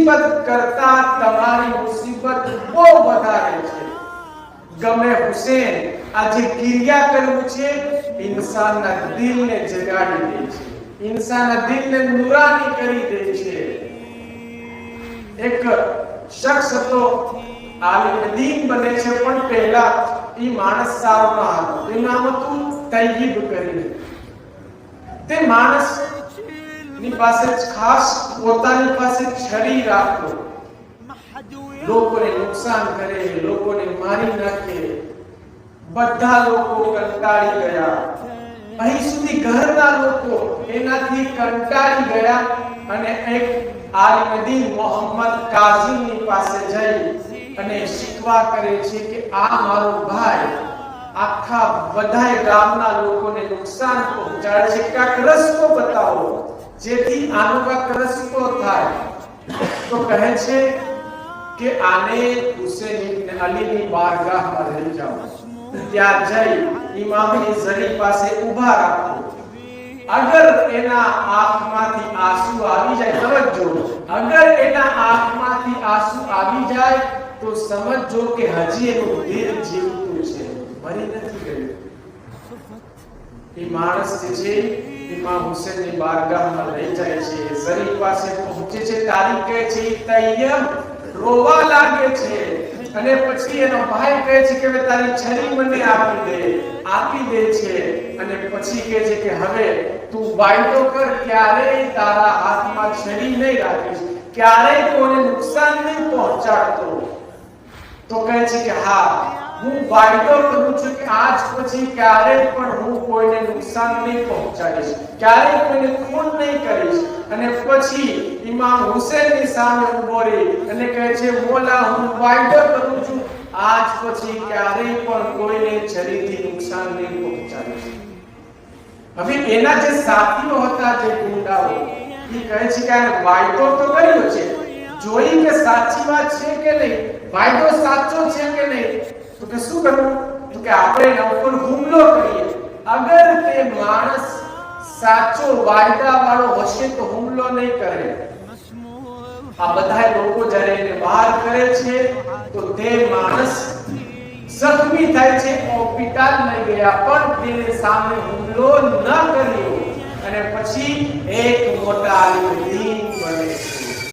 મુસીબત કરતા તમારી મુસીબત બહુ વધારે છે. ગમે હુસેન આજે ક્રિયા કરવું છે ઇન્સાનના દિલને જગાડી દે છે, ઇન્સાનના દિલને નૂરાની કરી દે છે. એક શખ્સ હતો આલિમ દીન બને છે પણ પહેલા ઈ માણસ સારો ન હતો. એનું નામ હતું તૈયબ કરીને. તે માણસ ની પાસે ખાસ પોતાની પાસે છરી રાખતો, લોકોને નુકસાન કરે, લોકોને મારી નાખે. બધા લોકો કંટાળી ગયા. અહીં સુધી ઘરના લોકો એનાથી કંટાળી ગયા અને એક આલિમ દીન મોહમ્મદ કાઝીની પાસે જઈ અને શિકવા કરે છે કે આ મારો ભાઈ આખા બધાય ગામના લોકોને નુકસાન પહોંચાડે છે, કાંઈક રસ્તો બતાવો જેથી આનો કાંઈક રસ્તો થાય. તો કહે છે કે આને હુસેન ઇબ્ન અલીની બારગાહમાં લઈ જાઓ, ત્યાં જઈ ઇમામની ઝરી પાસે ઊભા રાખો. અગર એના આંખમાંથી આંસુ આવી જાય, સમજો, અગર એના આંખમાંથી આંસુ આવી જાય તો સમજો કે હજી એનું દિલ જીવતું છે, મરી નથી ગયું. એ માણસ જે છે ઇમામ હુસેનની બારગાહમાં લઈ જાય છે, ઝરી પાસે પહોંચે છે. તારીખ કહે છે તૈયબ રોવા લાગે છે અને પછી એનો ભાઈ કહે છે કે તારી છરી મને આપી દે છે અને પછી કહે છે કે હવે તું વાયદો કર ક્યારેય તારા હાથમાં છરી નહીં રાખીશ, ક્યારેય કોઈને નુકસાન નહીં પહોંચાડતો. તો કહે છે કે હા, હું વાયદો કરું છું કે આજ પછી ક્યારેય પણ હું કોઈને નુકસાન નહીં પહોંચાડીશ, ક્યારેય કોઈને ખૂન નહીં કરીશ. અને પછી ઇમામ હુસેનની સામે ઊભો રહી અને કહે છે મોલા, હું વાયદો કરું છું આજ પછી ક્યારેય પણ કોઈને છરીથી નુકસાન નહીં પહોંચાડીશ. હવે એના જે સાથીઓ હતા, જે ગુંડાઓ, એ કહે છે કે આ વાયદો તો કર્યો છે, જોઈ કે સાચી વાત છે કે નહીં, વાયદો સાચો છે કે નહીં. તો કે શું કરવું? તો કે આપણે એના ઉપર હુમલો કરીએ. અગર તે માણસ સાચો વાયદા વાળો હશે તો હુમલો નહીં કરે. આ બધા લોકો જ્યારે એને વાર કરે છે તો તે માણસ જખમી થાય છે, હોસ્પિટલ લઈ ગયા, પણ તેને સામે હુમલો ન કર્યો અને પછી એક મોટા આલિમ દીન બને.